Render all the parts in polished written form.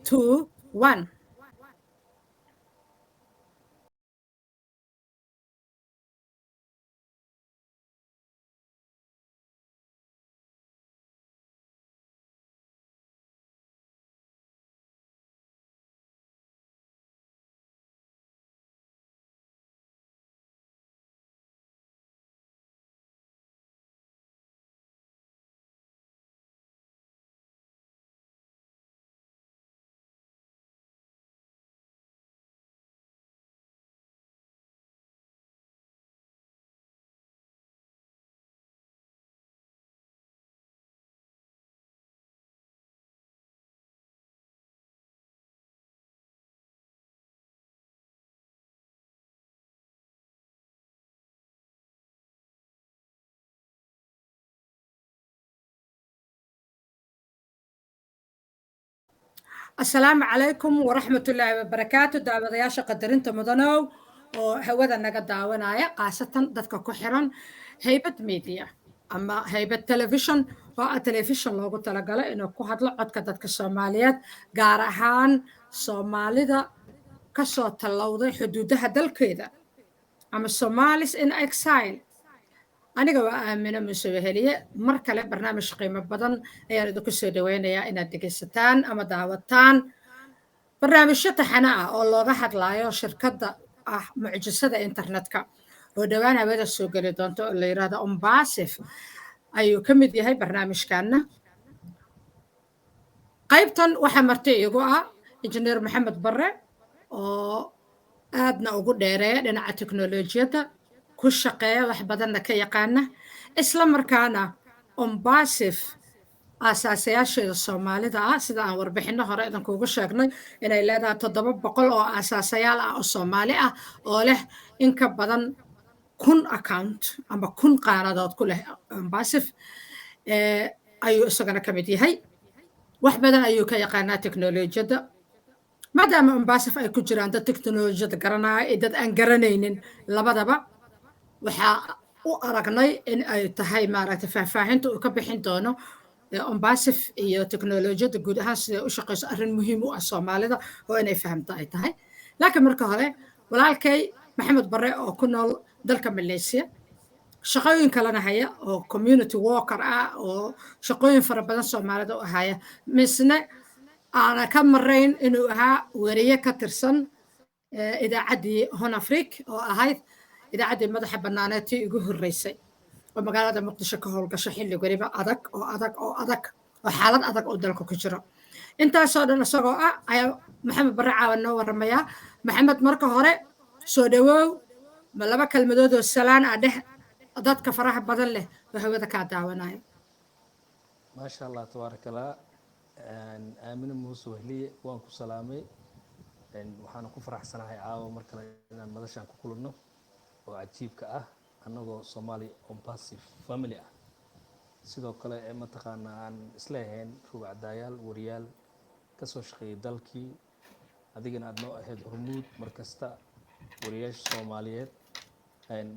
2 1. السلام عليكم ورحمة الله وبركاته دعوة قدرنت مدنو وهوذا نقد دعونايا قاسة دادك كحرا هيبة ميديا أما هيبة تلفزيون وتلفزيون لوغو تلقلا إنو كوهاد لعودك دادك الصوماليات قارهان صوماليدا كسو تلوضي حدودها دالكيدا أما الصوماليس إن إكسايل aniga waa aamina musawaheliye mar kale barnaamij qiimo badan ayaan idinku soo dhaweynayaa inaad dhegaysataan ama daawataan barnaamijyo taxane ah oo looga hadlaayo shirkadda ah mucjisada internetka oo dhowaan hawada soo geli doonto oo la yidhaahdo Ombasif ayuu ka mid yahay barnaamijkaana qaybtan waxaa marti igu ah injineer maxamed barre oo aadna ugu dheereeya dhinaca teknolojiyadda ku shaqeeya wax badanna ka yaqaana isla markaana Ombasif aasaasayaasheeda Soomaalida ah sida aan warbixino hore idinkuugu sheegnay inay leedahay 700 oo aasaasayaal ah oo Soomaali ah oo leh in ka badan 1000 account ama 1000 qaanadood ku leh Ombasif ayuu isagana ka mid yahay wax badan ayuu ka yaqaanaa teknolojiyadda maadaama Ombasif ay ku jiraan dad teknolojiyadda garanaya iyo dad aan garanaynin labadaba waxaa u aragnay in ay tahay maaragtay faahfaahinta uu ka bixin doono Ombasif iyo teknolojiyadda guud ahaan siday u shaqeyso arrin muhiim u ah Soomaalida oo inay fahamto ay tahay laakiin marka hore walaalkay maxamed barre oo ku nool dalka Malaysia shaqooyin kalena haya oo community worker ah oo shaqooyin fara badan Soomaalida u haya misne aana ka marayn inuu ahaa wariye ka tirsan idaacaddii Hon Afrique oo ahayd idaacaddii madaxa bannaaneedtii ugu horreysay oo magaalada muqdisho ka howlgasho xilli weliba adag oo xaalad adag oo dalka ku jiro intaasoo dhan isagoo ah ayaa maxamed barre caawan noo waramayaa maxamed marka hore soo dhawow ma laba kalmadood oo salaan ah dheh dadka faraha badan leh oo hawada kaa daawanaya maasha allah tabaarakallah aamina muuse wehliye waan ku salaamay waxaana ku faraxsanahay caawa mar kale inaan madashaan ku kulanno oo cajiibka ah annagoo Soomaali Ombasif family ah sidoo kale mataqaana aan isleeyahayn ruucadayaal wariyaal ka soo shaqeeyay dalkii adigana aad noo ahayd hormuud markasta wariyaasha Soomaaliyeed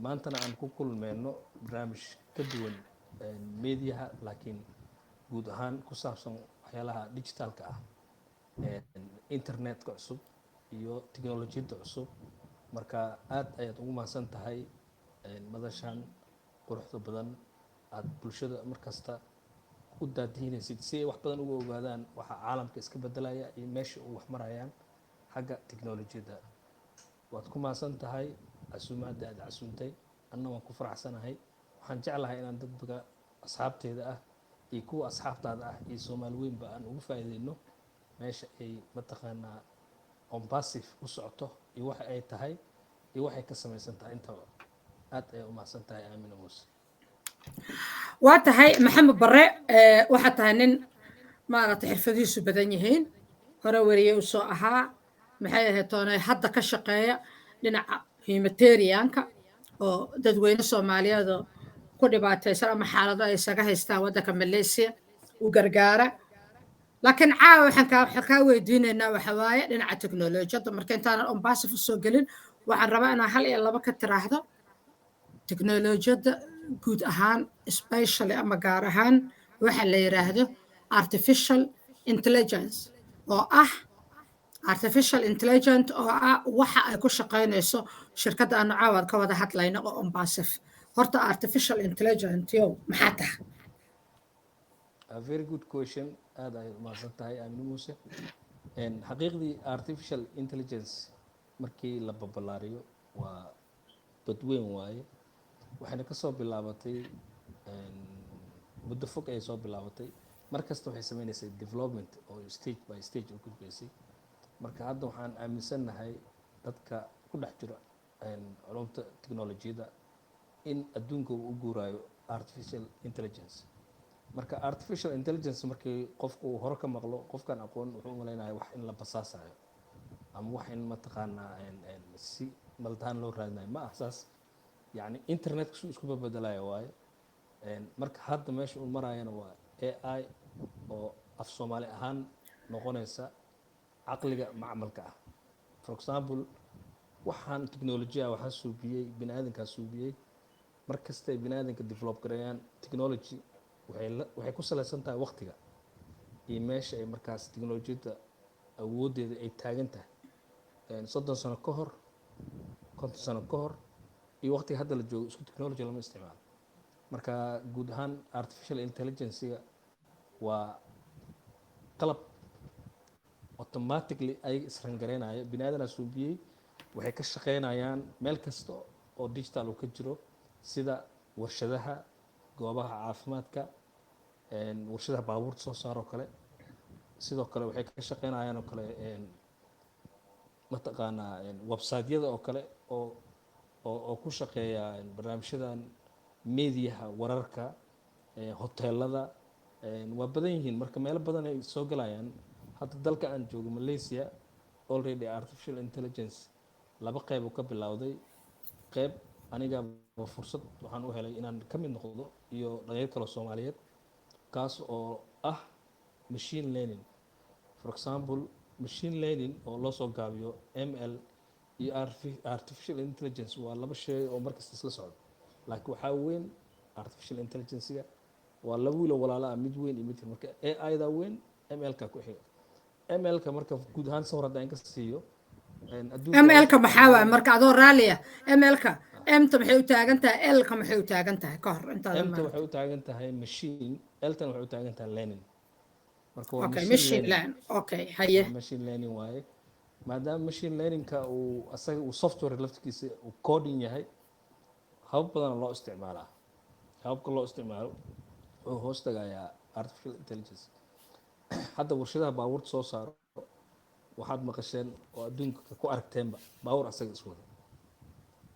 maantana aan ku kulmeyno barnaamij ka duwan meediyaha laakiin guud ahaan ku saabsan waxyaalaha digitalka ah internetka cusub iyo teknolojiyadda cusub marka aad ayaad ugu mahadsan tahay madashan quruxda badan aad bulshada markasta u daadihinaysid si ay wax badan uga ogaadaan waxa caalamka iska bedelaya iyo meesha uu wax marayaan xagga teknolojiyadda waad ku mahadsan tahay casuumaadda aad casuuntay anna waan ku faraxsanahay waxaan jeclahay inaan dadka asxaabteeda ah iyo kuwa asxaabtaada ah iyo Soomaali weynba aan ugu faa'iideyno meesha ay mataqaanaa Ombasif u socoto iyo waxa ay tahay iyo waxay ka samaysan tahay intaba aad ay u mahadsan tahay aamina muuse waa tahay maxamed barre waxaa tahay nin maaragtay xirfadiisu badan yihiin hore wariye u soo ahaa maxay ahayd toonay hadda ka shaqeeya dhinaca humanitarianka oo dadweyne Soomaaliyeed oo ku dhibaataysan ama xaalado ay isaga haystaan waddanka Malaysia u gargaara laakiin caawa waxaan kaa weydiinaynaa waxa waaye dhinaca teknolojiyadda marka intaanan Ombasif u soo gelin waxaan rabaa inaan hal iyo laba ka tiraahdo teknolojiyadda guud ahaan especially ama gaar ahaan waxa la yiraahdo artificial intelligence oo ah artificial intelligent oo ah waxa ay ku shaqaynayso shirkadda aanu caawan ka wada hadlayno oo Ombasif. Horta artificial intelligent yo maxaa tahay? A very good question. aad ay umahadsan tahay Aamina Muuse. xaqiiqdii artificial intelligence markii la babalaariyo waa badweyn waaye, waxayna ka soo bilaabatay muddo fog ayay soo bilaabatay. mar kasta waxay sameynaysay development oo stage by stage u gudbaysay. marka hadda waxaan aaminsannahay dadka ku dhex jira culumta teknolojiyadda in adduunka uu u guuraayo artificial intelligence. marka artificial intelligence markii qofku uu hore ka maqlo, qofkan aqoon wuxuu u malaynayaa wax in la basaasayo ama wax in mataqaanaa si maldahan loo raadinayo. ma ah saas, yacni internetka suu isku bedelayo waaye. marka hadda meesha uu maraayana waa AI oo af Soomaali ahaan noqonaysa caqliga macmalka ah. for example, waxaan teknolojiya waxaa suubiyey bini aadankaa suubiyey. mar kastay bini aadanka develop gareeyaan technology waxay ku salaysan tahay waqtiga iyo meesha ay markaas teknolojiyadda awooddeeda ay taagan tahay. 30 sano ka hor, 50 sano ka hor iyo waqtiga hadda la joogo isku technology lama isticmaalo. marka guud ahaan artificial intelligence-ga waa qalab automatically ay israngareynaya bini aadanaa suubiyey. waxay ka shaqeynayaan meel kasta oo digital uu ka jiro, sida warshadaha, goobaha caafimaadka, warshadaha baabuurta soo saaroo kale. sidoo kale waxay ka shaqeynayaan oo kale mataqaanaa website-yada oo kale oo ku shaqeeya barnaamijyadan mediaha, wararka, hoteelada, waa badan yihiin. marka meelo badan ay soo galayaan. hadda dalka aan joogo Malaysia already artificial intelligence laba qayb uu ka bilowday. qayb aniga fursad waxaan u helay inaan ka mid noqdo iyo dhalinyaro kale oo Soomaaliyeed, kaas oo ah machine learning. for example, machine learning oo loo soo gaabiyo ML iyo artificial intelligence waa laba shay oo markasta isla socdo. laakiin waxaa weyn artificial intelligence-ga waa laba wiil oo walaalo ah, mid weyn iyo mid yar. marka AI-da weyn, ML-ka ku xiga. ML-ka marka guud ahaan sawir haddaan ka siiyo ML-ka maxaa waay marka adoo raaliya? ML-ka M-ta maxay u taagan tahay, L-ka maxay u taagan tahay ka hor intaad M-ta waxay u taagan tahay machine, L-tan waxay u taagan tahay learning. marka waa okay machine learning. okay haye machine learning waaye. maadaama machine learning-ka uu asaga uu software laftigiisa uu coding yahay, habab badan loo isticmaalaa. hababka loo isticmaalo wuxuu hoos tagayaa artificial intelligence. hadda warshadaha baabuurta soo saaro waxaad maqasheen oo adduunka ku aragteenba baabuur asaga is wada.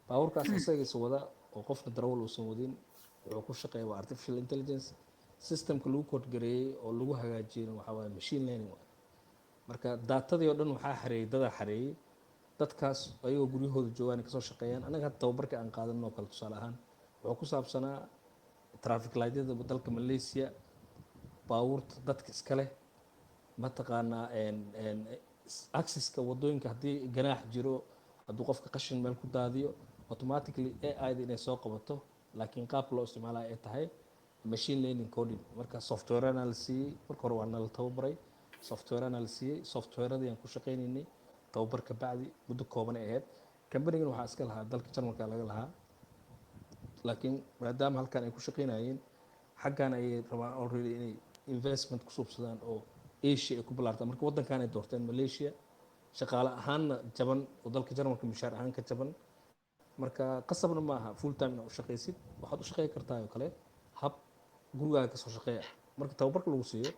baabuurkaas asaga is wada oo qofna darawal uusan wadin, wuxuu ku shaqeeyaa waa artificial intelligence. systemka lagu code gareeyey oo lagu hagaajiyeyna waxaa waaye machine learning waaye. marka daatadii oo dhan waxaa xareeyey dadaa xareeyey. dadkaas ayagoo guryahooda joogaan kasoo shaqeeyaan. anaga hadda tababarka aan qaadanoo kale tusaale ahaan wuxuu ku saabsanaa traffic light-yada dalka Malaysia, baabuurta dadka iska leh, mataqaanaa accesska wadooyinka haddii ganaax jiro, hadduu qofka qashin meel ku daadiyo, automatically AI-da inay soo qabato. laakiin qaabka loo isticmaalayo ay tahay machine learning coding. marka software-ana la siiyey. marka hore waa nala tababaray, software-ana la siiyey. software-adii aan ku shaqaynaynay tababar ka bacdi muddo kooban ay ahayd. company-gan waxaa iska lahaa dalka Jarmalka laga lahaa, laakiin maadaama halkan ay ku shaqaynayeen, xaggan ayay rabaan already inay investment ku suubsadaan oo Asia ay ku bilaartaan. marka waddankan ay doorteen Malaysia, shaqaale ahaanna jaban oo dalka Jarmalka mushaar ahaan ka jaban. marka qasabna maaha full time inaad u shaqaysid, waxaad u shaqeyn kartaa oo kale hab gurigaaga kasoo shaqeeya. marka tababarka lagu siiyo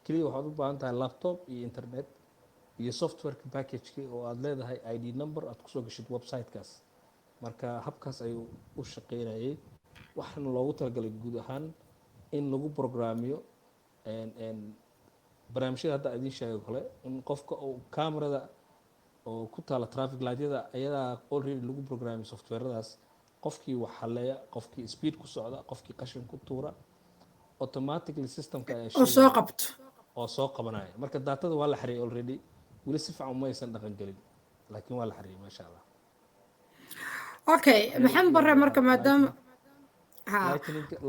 keliya waxaad u baahan tahay laptop iyo internet iyo software-ka package-ki oo aad leedahay ID number aad kusoo gashid website-kaas. marka habkaas ayuu u shaqeynayay. waxaana loogu talagalay guud ahaan in lagu programmiyo barnaamijyada hadda idiin sheegay kale, in qofka uu kamerada oo ku taala traffic light-yada ayadaa already lagu programmiyo software-daas. qofkii wax haleeya, qofkii speed ku socda, qofkii qashin ku tuura, automatically systemka ayaa soo qabto oo soo qabanaya. marka daatada waa la xareeyay already, weli si fiican uma aysan dhaqan gelin, laakiin waa la xareeyay maasha Allah. okay maxaan bare marka maadaama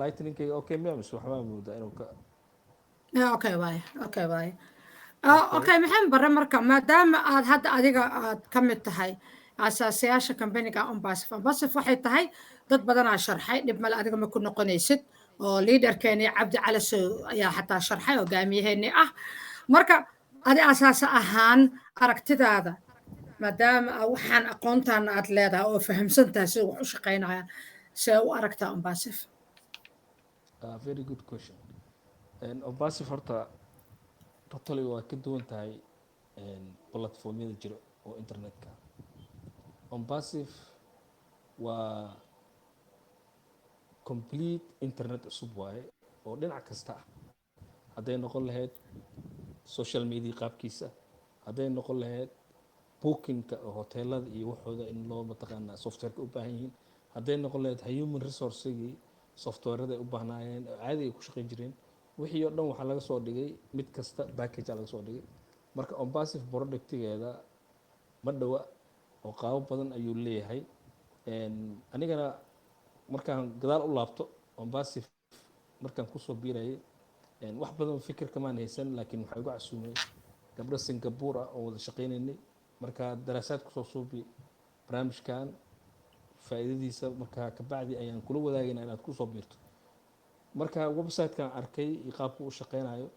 lightning okay miyaa mise waxbaa moodaa inuu ka okay waaye okay okay maxaan bare marka maadaama aad hadda adiga aad ka mid tahay asaasayaasha kambaniga Ombasif Ombasif waxay tahay dad badanaa sharxay dhib male adiga ma ku noqonaysid oo liidarkeeni Cabdi Cali Sow ayaa xataa sharxay hogaamiyaheeni ah marka adi asaasa ahaan aragtidaada maadaama waxaan aqoontaan aad leedahay oo fahamsan tahay sida wax u shaqaynayaan see u aragtaa Ombasif very good question Ombasif horta totally waa ka duwan tahay platformyada jiro oo internetka Ombasif waa complete internet cusub waaye oo dhinac kasta ah hadday noqon lahayd social media qaabkiisa hadday noqon lahayd bookingka hoteelada iyo waxooda in loo mataqaanaa softwareka u baahan yihiin hadday noqon lahayd human resourcegii softwarada ay u baahnaayeen oo caadi ay ku shaqayn jireen wixii oo dhan waxaa laga soo dhigay mid kasta package laga soo dhigay marka Ombasif productigeeda ma dhawa oo qaabo badan ayuu leeyahay anigana markaan gadaal u laabto Ombasif markaan kusoo biirayay wax badan fikir kamaan haysan laakiin waxaa igu casuumay gabdho Singapore ah oo wada shaqaynaynay marka daraasaad kusoo suubi barnaamijkan faa'iidadiisa marka ka bacdi ayaan kula wadaagaynaa inaad kusoo biirto marka website-kan arkay iyo qaabka uu shaqaynayo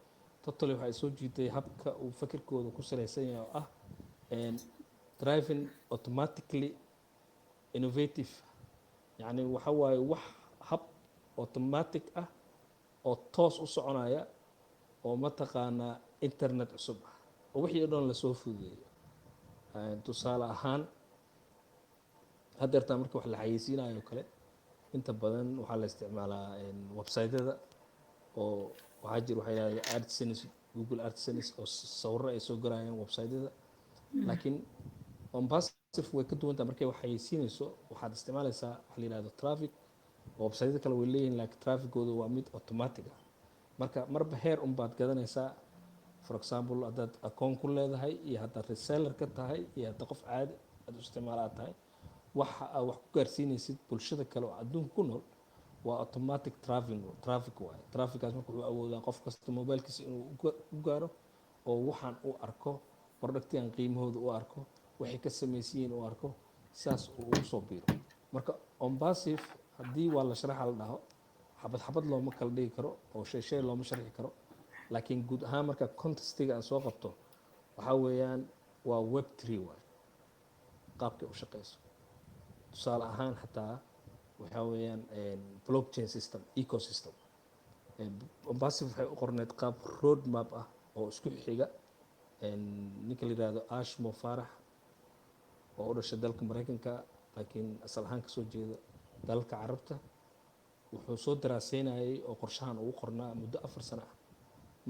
totally waxay soo jiitay habka uu fikirkooda ku salaysan yahay oo ah driving automatically innovative yani waxa waaye wax hab automatic ah oo toos u soconaya oo mataqaanaa internet cusub ah oo wixii oo dhan lasoo fududeeyo tusaale ahaan haddeertaa marka wax la xayeysiinayo kale inta badan waxaa la isticmaalaa website-yada oo waxaa jira waxay yidhahdeen AdSense Google AdSense oo sawirro ay soo galayaan website-yada laakiin Ombasif way ka duwan tahay markay wax xayeysiinayso waxaad isticmaalaysaa waxa la yidhahdo traffic website-yada kale way leeyihiin laakiin trafficooda waa mid automatic ah marka marba heer unbaad gadanaysaa for example haddaad akoon ku leedahay iyo haddaad reseller ka tahay iyo hadda qof caadi aad u isticmaala aad tahay waxa aad wax ku gaarsiinaysid bulshada kale oo adduunka ku nool waa automatic traffic waaye traffickaas marka wuxuu awoodaa qof kasta mobilkiisa inuu u gaaro oo waxaan u arko productigan qiimahooda u arko waxay ka samaysiyiin u arko saas uu ugu soo biiro marka Ombasif haddii waa la sharaxa la dhaho xabad xabad looma kala dhigi karo oo shay shay looma sharxi karo laakiin guud ahaan marka contextiga aan soo qabto waxaa weeyaan waa web3 waaye qaabkay u shaqayso tusaale ahaan xataa waxaa weeyaan blockchain system ecosystem Ombasif waxay u qorneed qaab road map ah oo isku xiga ninka la yidhaahdo Ashmo Farax oo u dhashay dalka Mareykanka laakiin asal ahaan kasoo jeeda dalalka carabta wuxuu soo daraaseynayay oo qorshahan ugu qornaa muddo 4 sano ah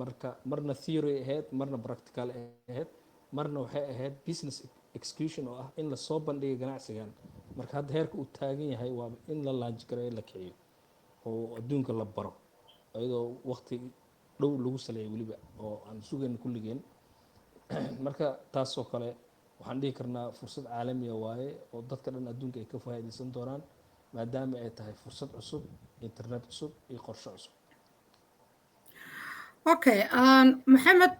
marka marna theory ahayd marna practical ahayd marna waxay ahayd business execution oo ah in la soo bandhigo ganacsigan marka hadda heerka uu taagan yahay waa in la launch gareeyo la kiciyo oo adduunka la baro iyadoo waqti dhow lagu saleeyay weliba oo aan sugayna kulligeen marka taasoo kale waxaan dhihi karnaa fursad caalamiya waaye oo dadka dhan adduunka ay ka faa'iidaysan doonaan maadaama ay tahay fursad cusub internet cusub iyo qorshe cusub okay maxamed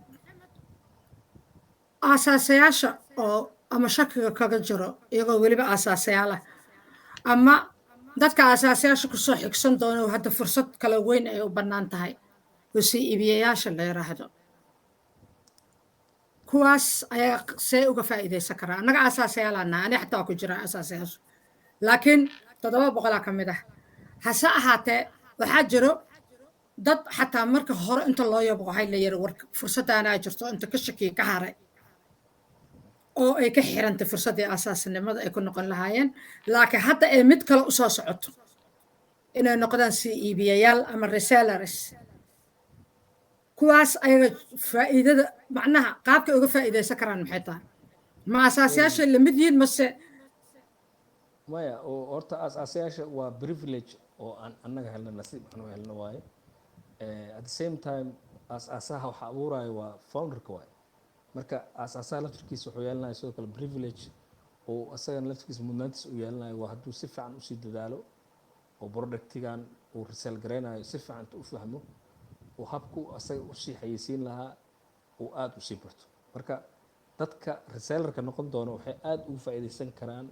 asaasayaasha oo ama shakiga kaga jiro iyagoo weliba asaasayaal ah ama dadka asaasayaasha kusoo xigsan doona hadda fursad kale weyn ay u bannaan tahay oo sii iibiyayaasha la yiraahdo kuwaas ayaa see uga faa'iidaysan karaa annaga asaasayaalaana ani xataa ku jira asaasayaasha laakiin 700 ka mid ah hase ahaatee waxaa jiro dad xataa marka hore inta loo yabo waxay la yiri war fursadaana jirto inta ka shakiga ka haray oo ay ka xirantay fursadii asaasnimada ay ku noqon lahaayeen laakiin hadda ay mid kale u soo socoto inay noqdaan si iibiyayaal ama resellers kuwaas ayaga faa'iidada macnaha qaabka uga faa'iideysan karaan maxay tahay ma asaasayaasha la mid yihiin mase maya oo horta asaasayaasha waa privilege oo aan annaga helna nasiib aan u helno waaye at the same time asaasaha waxa abuuraya waa founderka waaye marka asaasaha laftirkiisa wuxuu yeelanayaa sidoo kale privilege oo asagana laftirkiisa mudnaantiisa u yeelanayo waa hadduu si fiican usii dadaalo oo productigan uu resell garaynayo si fiican u fahmo oo habku asaga usii xayeysiin lahaa uu aada u sii barto. marka dadka resellerka noqon doona waxay aada ugu faa'iidaysan karaan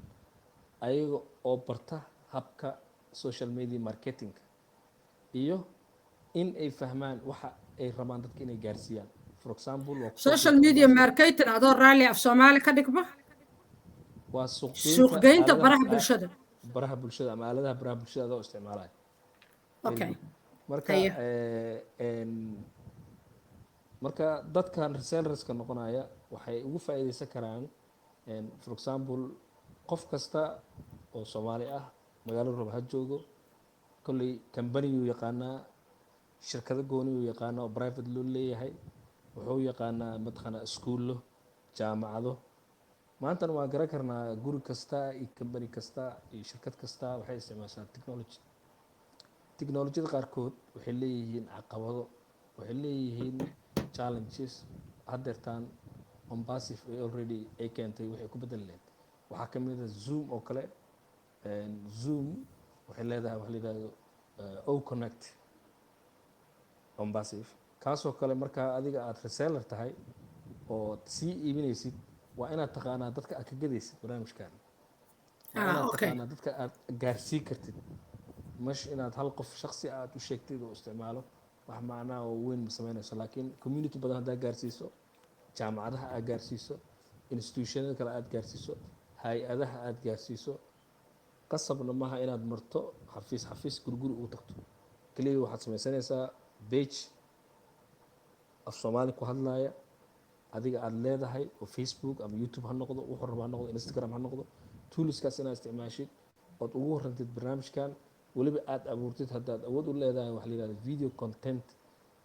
ayaga oo barta habka social media marketingka iyo in ay fahmaan waxa ay rabaan dadka inay gaarsiiyaan. For example waa kusoo social biirta media Mombasa, marketing adoo raalli af Soomaali ka dhigba waa suuq suuqgeynta geynta aaladaha baraha bulshada. baraha bulshada ama aaladaha baraha bulshada adoo isticmaalaya. Very Okay. good. marka Haye. marka dadkan resellerska noqonaya waxay ugu faa'iidaysan karaan for example qof kasta oo Soomaali ah magaalo roob ha joogo kolley company uu yaqaanaa, shirkado gooni uu yaqaanaa oo private loo leeyahay, wuxuu yaqaanaa mataqaanaa iskuullo, jaamacado. maantana waan garan karnaa guri kasta iyo company kasta iyo shirkad kasta waxay isticmaashaa technology. teknolojiyada qaarkood waxay leeyihiin caqabado, waxay leeyihiin challenges. haddeertaan Mombasif ay already ay keentay waxay ku bedeleen. waxaa ka mid ah Zoom oo kale. Zoom waxay leedahay wax la yidhaahdo O Connect Mombasif, kaasoo kale markaa adiga aad reseller tahay oo sii iibinaysid waa inaad taqaanaa dadka aad ka gadaysid barnaamijkan, waa inaad Okay. taqaanaa dadka aad gaarsii kartid. mash inaad hal qof shaksi aad u sheegtid oo isticmaalo wax macnaa oo weyn ma samaynayso, laakiin community badan haddaad gaarsiiso, jaamacadaha aad gaarsiiso, institutionada kale aad gaarsiiso, hay-adaha aad gaarsiiso, qasabna maaha inaad marto xafiis guriguri ugu tagto. keliya waxaad samaysanaysaa page af Soomaali ku hadlaya adiga aad leedahay oo Facebook ama YouTube ha noqdo, wuxuu raba ha noqdo, Instagram ha noqdo, toolskaas inaad isticmaashid ood ugu warrantid barnaamijkan, weliba aad abuurtid haddaad awood u leedahay waxa la yidhahdo video content.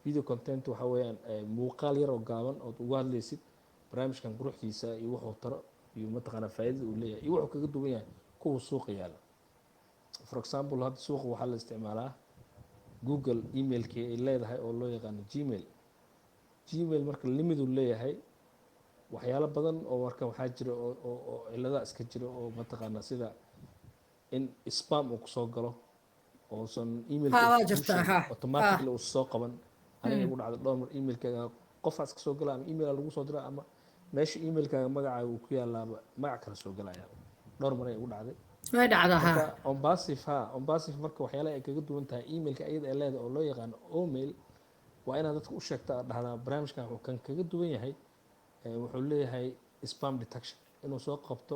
video content waxa weeyaan muuqaal yar oo gaaban ood ugu hadlaysid barnaamijkan quruxdiisa iyo wuxuu taro iyo mataqaanaa faa'iidada uu leeyahay iyo wuxuu kaga duwan yahay kuwa suuqa yaala. for example hadda suuqa waxaa la isticmaalaa Google emailkii ay leedahay oo loo yaqaano Gmail marka limit uu leeyahay waxyaalo badan oo marka waxaa jira oo cilada iska jira oo mataqaanaa sida in spam uu kusoo galo oosan emailka automatically uu soo qaban. aniga igu dhacdo dhowr mar emailkaaga qofaas ka soo gala ama email lagu soo dira ama meesha emailkaaga magacaaga uu ku yaalaaba magac kala soo galaya. dhowr mar ay igu dhacday. way dhacdaa marka Mombasif marka waxyaalaha ay kaga duwan tahay emailka iyada ee leedahay oo loo yaqaano Omail waa inaad dadka u sheegtaa dhahdaa barnaamijkan wuxuu kan kaga duwan yahay wuxuu leeyahay spam detection, inuu soo qabto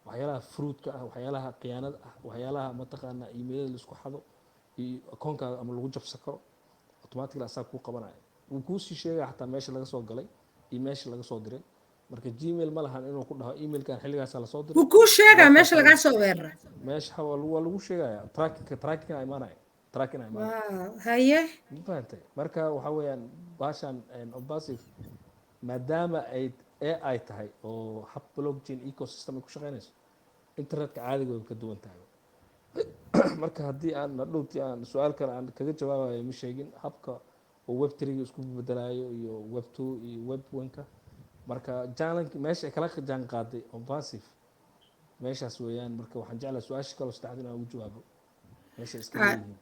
waxyaalaha fruitka ah, waxyaalaha khiyaanada ah, waxyaalaha mataqaanaa emailada la isku xado iyo akoonkaaga ama lagu jabsan karo automatically asaa kuu qabanaya. wuu kuu sii sheegaya xataa meesha laga soo galay iyo meesha laga soo diray. marka Gmail ma lahan inuu ku dhaho emailkan xilligaas la soo diray, wuu kuu sheegaa meesha laga soo weeraray. meesha waa lagu sheegaya tracking ay imaanaya. haye fahantay. marka waxa weeyaan baashan Mombasif maadaama ay AI tahay oo hab blockchain ecosystem ay ku shaqeynayso, internetka caadiga way ka duwan tahay. marka haddii aan dhowti aan su-aal kale aan kaga jawaabayo ma sheegin habka oo web 3 isku bedelayo iyo web 2 iyo web 1ka. marka jaalanki meesha ay kala jaan qaaday Mombasif meeshaas weeyaan. marka waxaan jeclahay su-aasha kale saddexaad inaan ugu jawaabo meesha iska leeyihiin.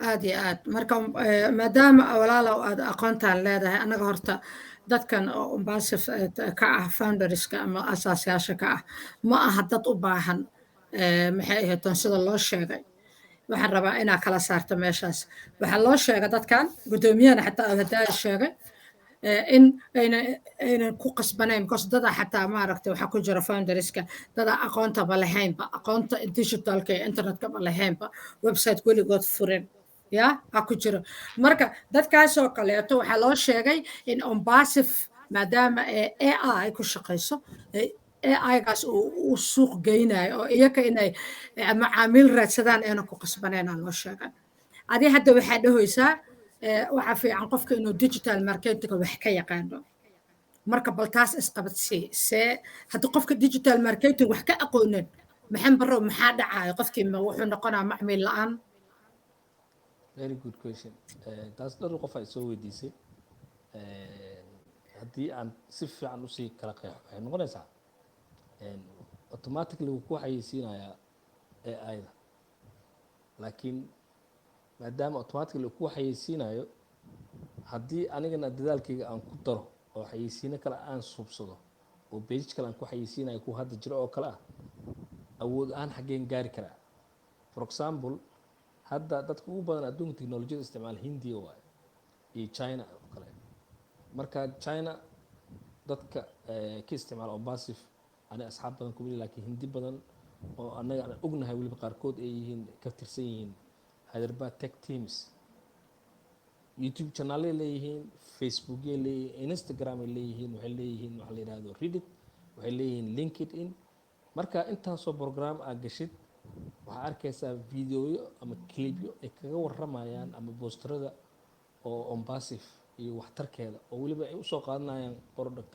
aad iyo aad marka maadaama walaalow aad aqoontaan leedahay, annaga horta dadkan oo Mombasif ka ah founderska ama asaasayaasha ka ah ma aha dad u baahan maxay ahayd sida loo sheegay. waxaan rabaa inaa kala saarto meeshaas. waxaa loo sheegay dadkan guddoomiyahana xataa hadaa sheegay in aynan ku qasbanayn because dada xataa maaragtay waxaa ku jira founderska dada aqoontaba lahaynba, aqoonta digitalka iyo internetkaba lahaynba, website weligood furin ya ha ku jiro. marka dadkaasoo kaleeto waxaa loo sheegay in Mombasif maadaama AI ku shaqayso AI-gaas uu suuq geynayo oo iyaga inay macaamiil raadsadaan ayna ku qasbanayn loo sheegay. adi hadda waxaa dhahoysaa waxaa fiican qofka inuu digital marketing wax ka yaqaano. marka bal taas isqabadsii see haddii qofka digital marketing wax ka aqoonin maxan barow maxaa dhacayo qofkii wuxuu noqonaa macmiil la-aan. very good question. taas dhowr qof ay soo weydiisay. haddii aan si fiican usii kala qeexo waxay noqonaysaa automatically wuu ku xayeysiinayaa AI-da, laakiin maadaama automatically uu ku xayeysiinayo haddii anigana dadaalkayga aan ku daro oo xayeysiino kale aan suubsado oo page kale aan ku xayeysiinayo ku hadda jiro oo kale ah awood aan xaggeen gaari karaa for example hadda dadka ugu badan adduunka teknolojiyada isticmaala hindiya waaye iyo china oo kale marka china dadka ka isticmaala ombasif ani asxaab badan ku weli laakiin hindi badan oo annaga aan ognahay weliba qaarkood ay yihiin ka tirsan yihiin Hyderabad Tech Teams YouTube channelay leeyihiin Facebookay leeyihiin Instagram ay leeyihiin waxay leeyihiin waxa la yiraahdo Reddit waxay leeyihiin LinkedIn marka intaasoo program aad gashid waxaa arkaysaa videoyo ama clipyo ay kaga waramayaan ama boosterada oo ombasif iyo waxtarkeeda oo weliba ay usoo qaadanayaan product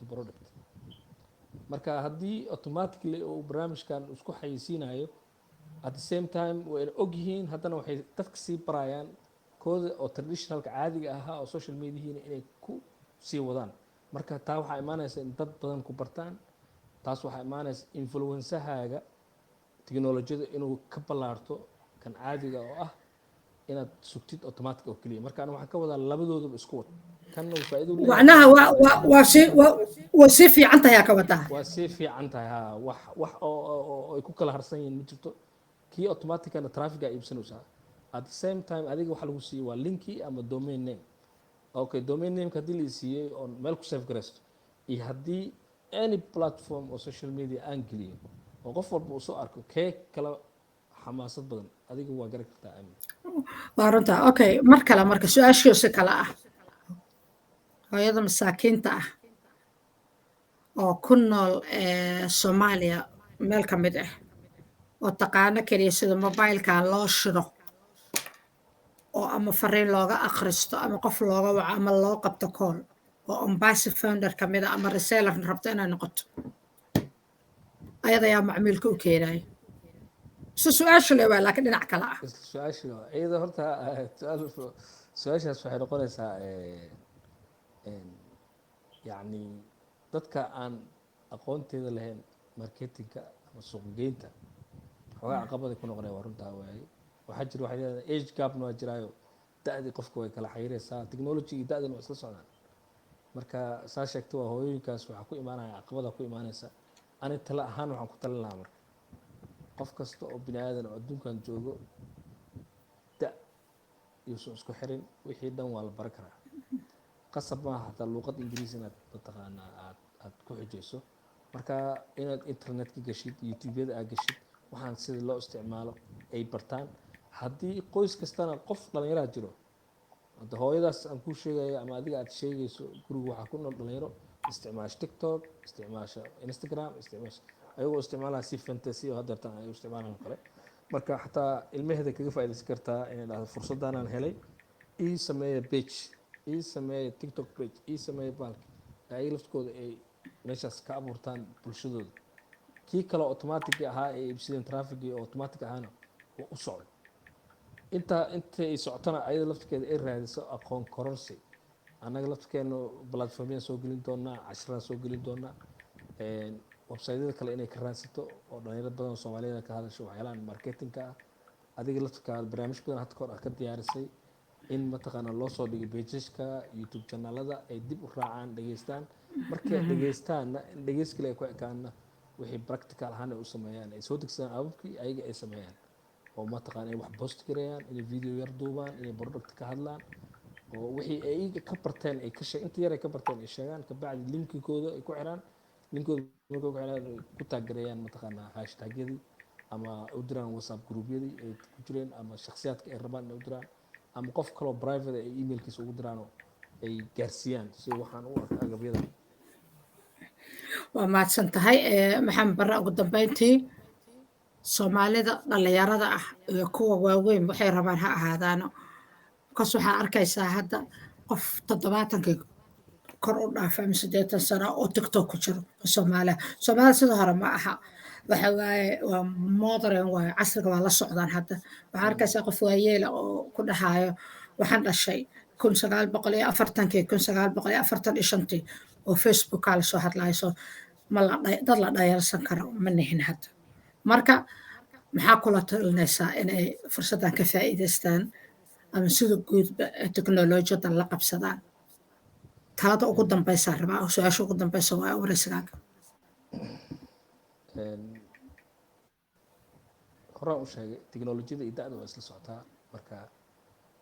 marka haddii automatically uu barnaamijkan isku xayeysiinayo at the same time way og yihiin haddana waxay dadka sii barayaan kooda oo traditionalka caadiga ahaa oo social mediahiina inay ku sii wadaan marka taa waxaa imaanaysa in dad badan ku bartaan taas waxaa imaanaysa influensahaaga teknolojiyada inuu ka ballaarto kan caadiga oo ah inaad sugtid automatic oo keliya marka waxaan ka wadaa labadoodaba isku wad kanna faa'iido u leeyahay macnaha waa si fiican tahay ka wadaa waa si fiican tahay ha wax oo ay ku kala harsan yihiin ma jirto kii automaticana traffic ay iibsanaysaa at the same time adiga waxa lagu siiyay waa linki ama domain name okay domain name hadii la siiyay oo meel ku save garaysto iyo hadii any platform oo social media aan geliyo oo qof walba uu soo arko kee kala xamaasad badan adiga waa garan kartaa aamin waa runta okay mar kale marka su-aashiisa kale ah hooyada masaakiinta ah oo ku nool Soomaaliya meel ka mid ah oo taqaano kaliya sida mobileka loo shiro oo ama fariin looga akhristo ama qof looga waco ama loo qabto call oo ombasif founder ka mid ah ama reseller rabta inay noqoto ayada yaa macmiilka u keenay su-aasha le waa laakiin dhinac kale ah su-aasha iyada horta su-aashaas waxay noqonaysaa yacni dadka aan aqoonteeda lahayn marketingka ama suuqgeynta xoogaa caqabada ku noqonaya waa runtaa waaye waxaa jira waxay leedahay age gapna waa jiraayo da-dii qofka way kala xayiraysaa technology iyo da-dina waa isla socdaan marka saa sheegta waa hooyooyinkaas waxaa ku imaanaya caqabada ku imaanaysa ani tala ahaan waxaan ku talin lahaa marka qof kasta oo bini aadan oo adduunkan joogo da yuusan isku xirin wixii dhan waa la baran karaa qasab maaha hataa luuqad ingiriis inaad mataqaanaa aad ku xijayso marka inaad internetka gashid youtubeyada aad gashid waxaan sida loo isticmaalo ay bartaan haddii qoys kastana qof dhallinyaraa jiro hadda hooyadaas aan kuu sheegayo ama adiga aad sheegayso guriga waxaa ku nool dhalinyaro isticmaasha tiktok isticmaasha instagram isticmaasha ayagoo isticmaalaa si fantasy oo haddeertan ay u isticmaalaan kale marka xataa ilmaheeda kaga faa'iidaysan kartaa inay dhahdo fursaddaanaan helay ii sameeya page ii sameeya tiktok page ii sameeya baalki ay laftkooda ay meeshaas ka abuurtaan bulshadooda kii kale automatic ahaa ee iibsadeen trafficii oo automatic ahaana oo u socdo intay socotana ayada laftirkeeda ay raadiso aqoon kororsi annaga laftirkeena platformyada soo gelin doonaa casharada soo gelin doonaa websiteyada kale inay ka raadsato oo dhalinyaro badan oo Soomaaliyeed ka hadasho waxyaalahan marketingka ah adiga laftirkaada barnaamij badan hadda kahor ka diyaarisay in mataqaana loo soo dhigay pageska YouTube channelada ay dib u raacaan dhageystaan markay dhageystaanna dhageys kale ay ku ekaana wixii practical ahaan ay u sameeyaan ay soo degsadaan ababkii ayaga ay sameeyaan oo mataqaana ay wax post gareeyaan inay video yar duubaan inay product ka hadlaan oo wixii ay ka barteen ay ka sheeg inta yar ay ka barteen ay sheegaan ka bacdi linkigooda ay ku xiraan linkooda markay ku xiraan ku tag gareeyaan mataqaana hashtagyadii ama u diraan whatsapp group-yadii ay ku jireen ama shakhsiyaadka ay rabaan inay u diraan ama qof kale oo private ay emailkiisa ugu diraan oo ay gaarsiiyaan si waxaan u arkaa agabyada waa mahadsan tahay maxamed barre ugu dambeyntii soomaalida dhalinyarada ah iyo kuwa waaweyn waxay rabaan ha ahaadaano markaas waxaa arkaysaa hadda qof 70 kor u dhaafa ama 80 sano oo tiktok ku jiro soomaalida sida hore ma aha waxa waaye waa modern waaye casriga waa la socdaan hadda waxaa arkaysaa qof waayeela oo ku dhahayo waxaan dhashay 1940 oo facebook la soo hadlayso dad la dhayalsan karo ma nihin hadda marka maxaa kula talinaysaa inay fursaddan ka faa'iidaystaan ama sida guudba teknolojiyadda la qabsadaan talada ugu dambaysa rabaa su-aasha ugu dambaysa waa waraysigaaga horaan u sheegay teknolojiyada iyo da-da waa isla socotaa marka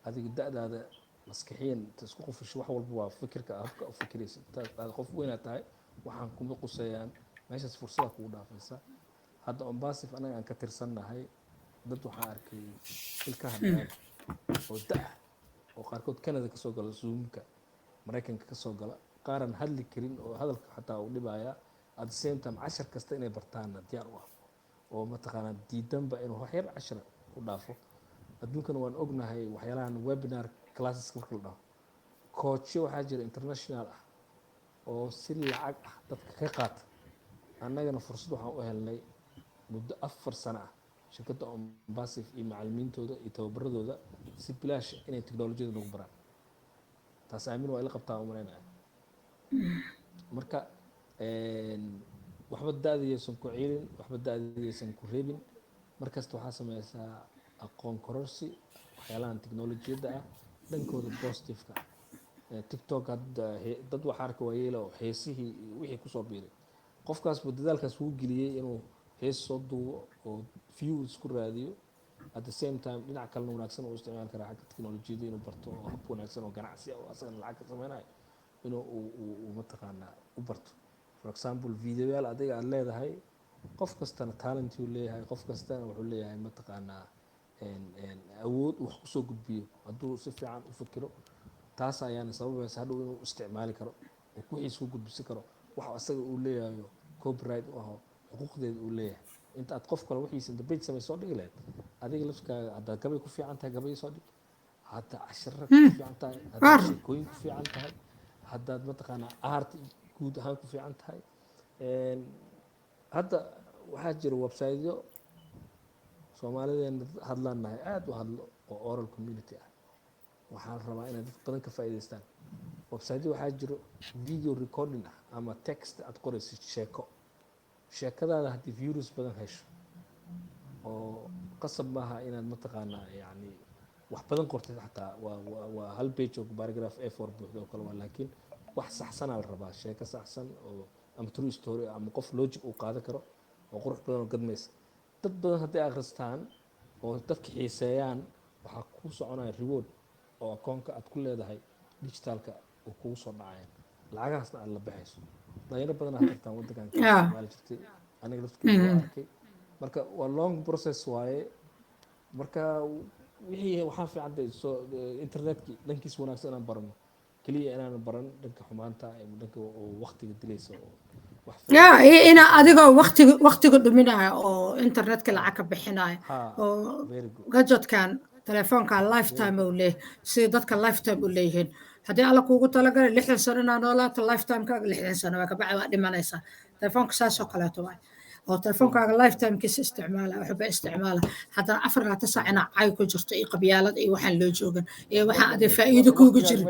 adiga da-daada maskaxiyan inta isku qufisho wax walba waa fikirka habka u fikiraysa intaad qof weynaad tahay waxaan kuma quseeyaan meeshaas fursada kugu dhaafaysa hadda ombasif anaga aan ka tirsannahay dad waxaan arkay ilkaha dheer oo da-ah oo qaarkood canada ka soo gala zoomka maraykanka ka soo gala qaaran hadli karin oo hadalka xataa u dhibaya at the same time cashar kasta inay bartaanna diyaar u ah oo mataqaanaa diidanba inuu waxyar cashar u dhaafo adduunkana waan ognahay waxyaalahan webinar classes marka la dhaho coachyo waxaa jira international ah oo si lacag ah dadka ka qaata annagana fursad waxaan u helnay muddo 4 sano ah shirkadda ombasif iyo macallimiintooda iyo tababaradooda si bilaash inay teknolojiyada nagu baraan taas aamin waa ila qabtaa u malaynaya marka waxba da-dayaysan ku ciilin waxba da-dayaysan ku reebin markasta waxaa sameysaa aqoon kororsi waxyaalahan teknolojiyadda ah dhankooda positiveka tiktok hadda dad waxaa arka waayeela oo heesihii iyo wixii kusoo biiray qofkaasba dadaalkaas wuu geliyey inuu hees soo duubo oo view isku raadiyo at the same time dhinac kalena wanaagsan uu isticmaali karaa xagga teknolojiyada inuu barto oo hab wanaagsan oo ganacsi ah oo asagana lacag ka sameynayo inuu uu mataqaanaa u barto for example videoyaal adiga aad leedahay qof kastana talent uu leeyahay qof kastana wuxuu leeyahay mataqaanaa awood wax kusoo gudbiyo hadduu si fiican u fikiro taas ayaana sababaysa hadhow inuu isticmaali karo oo wixiisa ku gudbisi karo wax asaga uu leeyahay copyright u aho xuquuqdeeda uu leeyahay inta aad qof kale wixiisa debate samay soo dhigi lahayd adiga lafkaaga haddaad gabay ku fiican tahay gabay soo dhig hadda cashara ku fiican tahay haddaad sheekooyin ku fiican tahay haddaad mataqaanaa art guud ahaan ku fiican tahay hadda waxaa jira websiteyo soomaalideena hadlaan nahay aada u hadlo oo oral community ah waxaan rabaa inay dad badan ka faa'iidaystaan websiteyo waxaa jiro video recording ah ama text aad qoraysid sheekadaada haddii views badan hesho oo qasab maaha inaad mataqaanaa yani wax badan qortid xataa waa hal page oo paragraph A4 buuxda oo kale waa laakiin wax saxsanaa la rabaa sheeko saxsan oo ama true story ama qof logic uu qaadan karo oo qurux badan oo gadmaysa dad badan hadday akhristaan oo dadka xiiseeyaan waxaa kuu soconaya reward oo akoonka aad ku leedahay digitalka oo kugu soo dhacaya lacagahaasna aad la baxayso dhalinyaro badan aad arkaan waddankan ka isticmaali jirtay aniga laftkeyga waa arkay marka waa long process waaye marka wixii waxaa fiican soo internetkii dhankiisa wanaagsan inaan barano keliya inaan baran dhanka xumaanta dhanka oo waqtiga dilaysa oo ya ina adigoo waqtiga dhuminaya oo internetka lacag ka bixinaya oo gadgetkan telefoonkan lifetime uu leeyahay sida dadka lifetime u leeyihiin haddii alla kuugu talagalay 60 sano inaa noolaato lifetimekaaga 60 sano waa kabacdi waa dhimanaysaa telefoonka saasoo kaleeto waay oo telefonkaaga lifetimekiisa isticmaala waxba isticmaala haddana 24 saac inaa cay ku jirto iyo qabyaalad iyo waxaan loo joogan iyo waxaan adee faa'iido kuugu jirin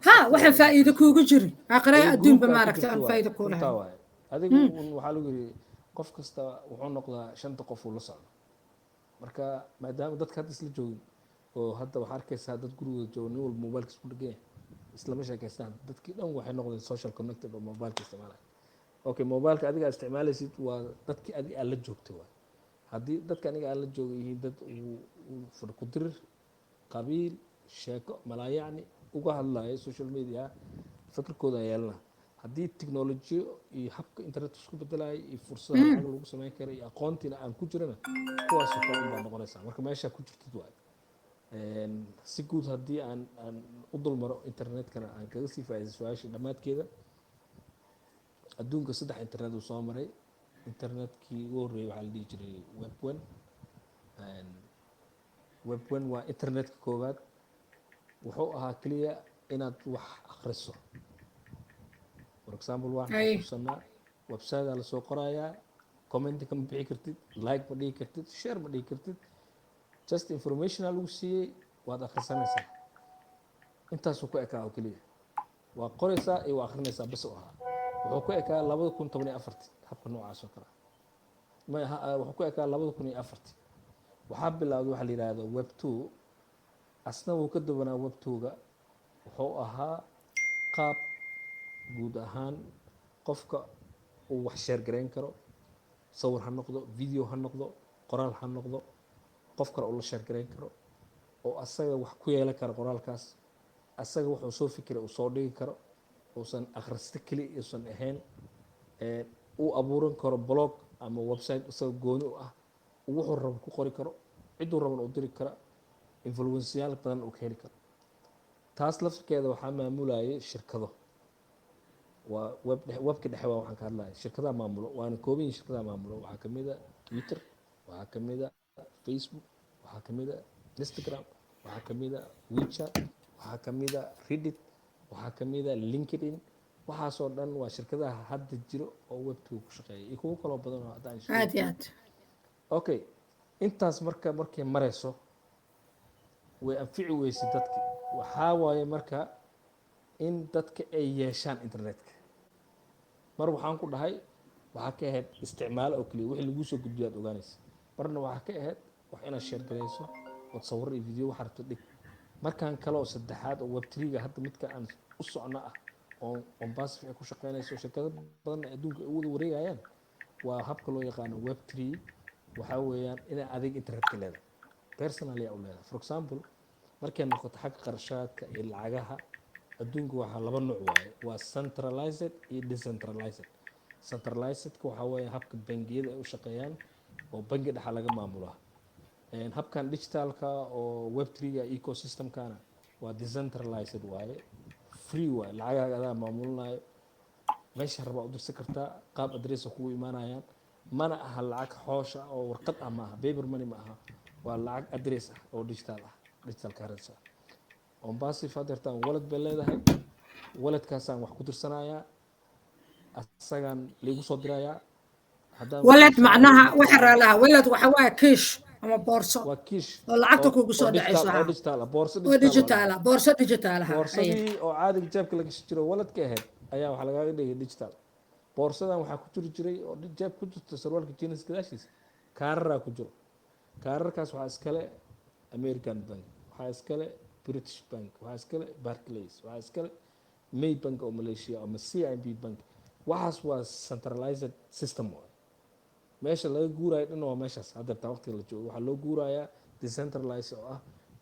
ha waxaan faa'iido kuugu jirin aqray adduunba maaragtay aan faa'iido ku lahayn adigu waxaa lagu yiri qof kasta wuxuu noqdaa 5 qof uu la socdo marka maadaama dadka hadda isla joogin oo hadda waxaa arkaysaa dad gurigooda jooga nin walba mobilkiisa ku dhagan yahay islama sheekaystaan dadkii dhan waxay noqdeen social connected oo mobilka isticmaalaya okay mobilka adiga isticmaalaysid waa dadkii adiga aad la joogtay waay haddii dadka aniga aad la joogay yihiin dad uu ku dirir qabiil sheeko malaayacni uga hadlaya social media fikirkooda yeelana haddii teknolojiyo iyo habka internet isku bedelaya iyo fursadaha lacag lagu samayn kara iyo aqoontiina aan ku jirana kuwaasoo kale unbaa noqonaysaa marka meeshaa ku jirtid waay si guud haddii aan u dulmaro internetkana aan kaga sii faa'iiday su-aashii dhammaadkeeda adduunka 3 internet uu soo maray internetkii ugu horreeyay waxaa la dhihi jiray web1 waa internetka koowaad wuxuu ahaa keliya inaad wax akhriso for example waxaan xusuusanaa website-aa lasoo qorayaa comment kama bixi kartid like ma dhigi kartid share ma dhigi kartid just informational lagu siiyey waad akhrisanaysaa intaasuu ku ekaa oo keliya waa qoraysaa iyo waa akhrinaysaa bas u ahaa wuxuu ku ekaa 2014 habka noocaas oo kale wuxuu ku ekaa 2004 waxaa bilowday waxa la yiraahdo web 2 asna wuu ka duwanaa web 2ga wuxuu ahaa qaab guud ahaan qofka uu wax sheer garayn karo, sawir ha noqdo, video ha noqdo, qoraal ha noqdo, qof kale uu la sheer garayn karo oo asaga wax ku yeelan kara qoraalkaas, asaga wuxuu soo fikiray uu soo dhigi karo, uusan akhrista keli uusan ahayn, uu abuuran karo blog ama website isaga gooni u ah, wuxuu rabo ku qori karo, ciduu raban uu diri kara, influenceyaal badan uu ka heli karo. taas laftirkeeda waxaa maamulayay shirkado, waa webka dhexe waa waxaan ka hadlaya, shirkadaha maamulo waana kooban yihiin shirkadaha maamulo, waxaa ka mid a Twitter, waxaa ka mid a Facebook, waxaa ka mid a Instagram, waxaa ka mid a WeChat, waxaa ka mid a Reddit, waxaa ka mid a LinkedIn. waxaasoo dhan waa shirkadaha hadda jiro oo webka ku shaqeeya iyo kuwo kaloo badan oo hadda aan aad iyo aad okay intaas markay marayso way anfici weysay dadki, waxaa waaye marka in dadka ay yeeshaan internetka. mar waxaan ku dhahay waxaa ka ahayd isticmaalo oo keliya wixii lagu soo gudbiyo aad ogaanaysa, marna waxaa ka ahayd wax inaad sheer garayso ood sawir iyo video waxa rabto dhig. markaan kale oo saddexaad oo web3ga hadda midka aan u socno ah oo Mombasa ay ku shaqeynayso shirkado badan adduunka ay wada wareegayaan, waa habka loo yaqaano web3. waxaa weeyaan inay adig internetka leedahay personally u leedahay. for example markay noqoto xagga qarashaadka iyo lacagaha adduunka waxaa laba nooc waaye, waa centralized iyo decentralized. centralizedka waxaa weeye habka bangiyada ay u shaqeeyaan oo bangi dhexa laga maamulaa. habkan digitalka oo web3ga ecosystemkana waa decentralized waaye, free waaye, lacagaaga adaa maamulinayo, meesha rabaa u dirsan kartaa, qaab adressa kugu imaanayaan, mana aha lacag xoosha oo warqad ah maaha, paper money ma aha, waa lacag adress ah oo digital ah, digital currency ah. Mombasa fadertaan wallet bay leedahay, walletkaasaan wax ku dirsanayaa, asagaan liigu soo dirayaa. wallet macnaha waxa raalaha wallet waxa waa kiish ama boorso waa kiish oo lacagta kugu soo dhacayso oo digital ah, boorso digital ah, boorso digital ah. boorsadii oo caadiga jeebka laga jiro walletka ahayd ayaa waxa lagaaga dhigay digital. boorsadan waxaa ku jiri jiray oo jeeb ku jirta sarwaalka jeans gadaashiisa kaararaa ku jiro. kaararkaas waxaa iskale American Bank, waxaa iskale British Bank, waxaa iskale Barclays, waxaa iskale Maybank oo Malaysia ama CIMB Bank. waxaas waa centralized system waaye. meesha laga guuraayo dhan waa meeshaas hadda taa waqtiga la joogo. waxaa loo guurayaa decentralized oo ah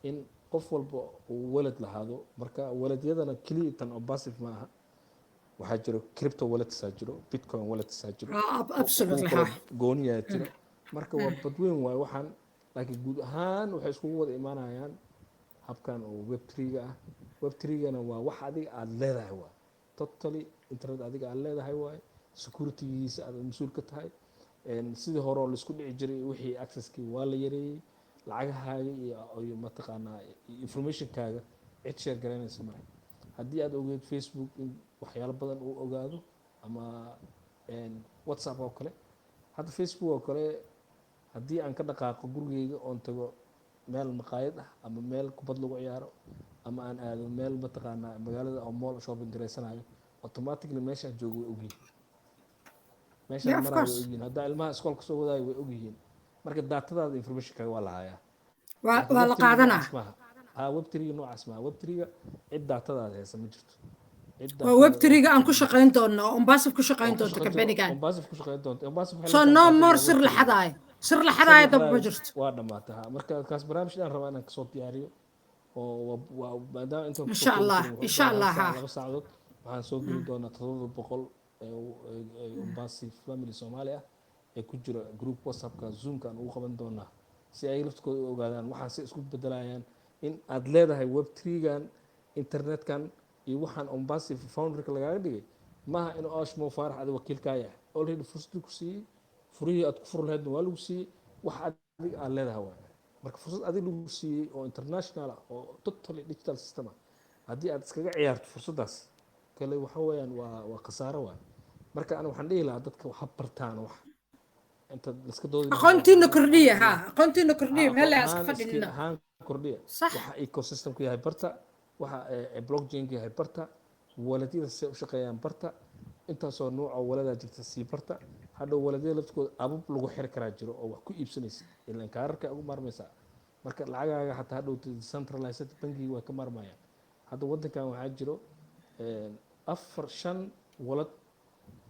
in qof walba uu wallet lahaado. marka walletyadana keliya tan oo passive ma aha, waxaa jiro crypto wallets aa jiro, bitcoin wallets aa jiro, absolutely gooniyaa jiro. marka waa badweyn waaye waxaan, laakiin guud ahaan waxay iskugu wada imaanayaan habkan oo web3ga ah. web3gana waa wax adiga aad leedahay waaye, totally internet adiga aad leedahay waaye, securitygiisa aad mas-uul ka tahay. sidii hore oo laisku dhici jiray wixii accesskii waa la yareeyey, lacagahaaga iyo mataqaanaa informationkaaga cid sheer garaynaysa male. haddii aad ogeed Facebook in waxyaalo badan uu ogaado ama WhatsApp oo kale, hadda Facebook oo kale haddii aan ka dhaqaaqo gurigeyga oon tago meel maqaayad ah ama meel kubad lagu ciyaaro ama aan aado meel mataqaanaa magaalada oo mall shopping garaysanayo, automatically meeshaan joogo way ogyihiin, meeshaan maraayo way ogyihiin, haddaa ilmaha iskoolka soo wadaayo way ogyihiin. marka daatadaada informationkaaga waa la hayaa, waa la qaadanaa. web3ga noocaas maaha. web3ga cid daatadaada haysa ma jirto. waa web3ga aan ku shaqayn doono oo Mombasa ku shaqayn doonto company-gan. Mombasa ku shaqayn doonto. Mombasa so no more sir la xadaay, sir la xadaay dab ma jirto, waa dhamaatay. marka kaas barnaamij aan rabaa inaan kasoo diyaariyo oo maadaama inta insha Allah laba saacadood waxaan soo geli doonaa 700 Mombasa family Soomaali ah ee ku jira group WhatsAppka Zoomka aan ugu qaban doonaa si ay laftooda u ogaadaan waxaan si isku bedelayaan in aad leedahay web3gan internetkan iyo waxaan Mombasa founderka lagaaga dhigay maaha in Ashmo Faarax adi wakiilkaa yahay. already fursad ku siiyey, furihii aad ku fur lahaydna waa lagu siiyey, wax adiga aad leedahay waaye. marka fursad adiga lagu siiyey oo international ah oo totally digital system ah haddii aad iskaga ciyaarto fursaddaas kale waxa weeyaan waa khasaaro waaye. marka ana waxaan dhihi lahaa dadka waxa bartaan wax inta iska doodi aqoontiina kordhiya aqoontiina kordhiya meel la iska fadhina ahaan kordhiya waxa ecosystemku yahay barta, waxa blockchain-ka yahay barta, waladyada si u shaqeeyaan barta, intaasoo nooc oo waladaa jirta sii barta. hadhow waladyada laftooda abab lagu xiri karaa jiro oo wax ku iibsanaysa ilaan kaararka ugu maarmaysaa. marka lacagaaga xataa hadhow decentralized bankiga waa ka maarmayaan. hadda waddankan waxaa jiro afar shan walad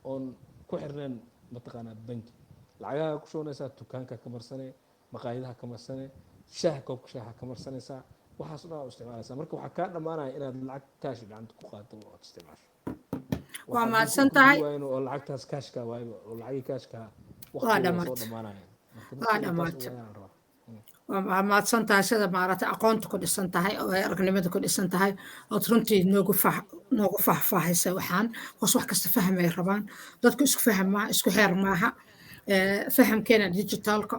oon ku xirneen mataqaanaa bangi lacagaha ku shubanaysaa dukaanka ka marsane maqaayadaha ka marsane shaaha koobka shaaha ka marsanaysaa waxaas dhan u isticmaalaysaa marka waxaa kaa dhammaanaya inaad lacag kaashi gacanta ku qaado oo aad isticmaasho waa mahadsan tahay oo lacagtaas kaashka waayo oo lacagii kaashka waa waqtiga soo dhammaatay dhammaanaya waa dhammaatay waa mahadsan tahay sida maaragtay aqoonta ku dhisan tahay oo ay aragnimada ku dhisan tahay ood runtii noogu faahfaahaysa waxaan hoos wax kasta fahmay rabaan dadku isku faham maaha isku heer maaha fahamkeena digitalka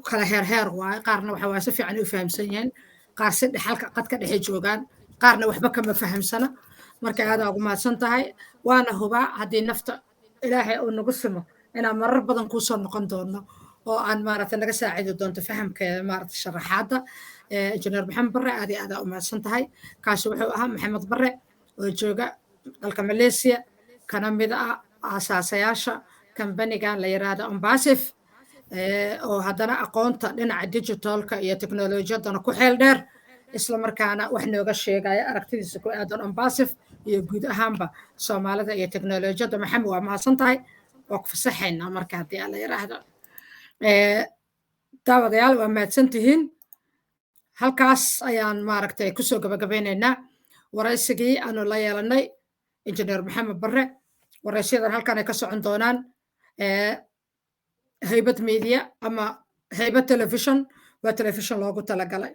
kala heer waaye qaarna waxa waaye si fiican u fahamsan yihiin qaar si dhexalka qadka dhexe joogaan qaarna waxba kama fahamsana marka aada ugu mahadsan tahay waana hubaa haddii nafta ilaahay uu nagu simo inaan marar badan kuusoo noqon doono oo aan maaragtay naga saacidi doonto fahamkeeda maaragtay sharaxaadda injineer maxamed barre aad iyo aada u mahadsan tahay kaasi wuxuu ahaa maxamed barre oo jooga dalka Malaysia kana mid ah aasaasayaasha kambanigan la yiraahdo Ambasif oo haddana aqoonta dhinaca digitalka iyo teknolojiyadana ku xeel dheer isla markaana wax nooga sheegaya aragtidiisa ku aadan Ambasif iyo guud ahaanba Soomaalida iyo teknolojiyadda maxamed waa mahadsan tahay oo ku fasaxayna marka haddii la yiraahdo daawadayaal waa mahadsan tihiin halkaas ayaan maaragtay kusoo gabagabeynaynaa waraysigii aanu la yeelanay injineer maxamed barre waraysiyadan halkan ay ka socon doonaan haybad media ama haybad television waa television loogu talagalay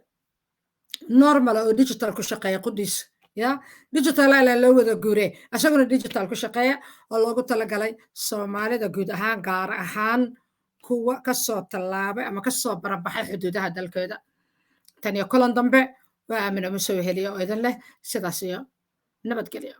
normal oo digital ku shaqeeya qudhiisa ya digital ala loo wada guure asaguna digital ku shaqeeya oo loogu talagalay Soomaalida guud ahaan gaar ahaan kuwa kasoo tallaabay ama kasoo barabaxay xuduudaha dalkooda tan iyo kulan dambe waa aamina musoo heliyo oo idin leh sidaas iyo nabadgelyo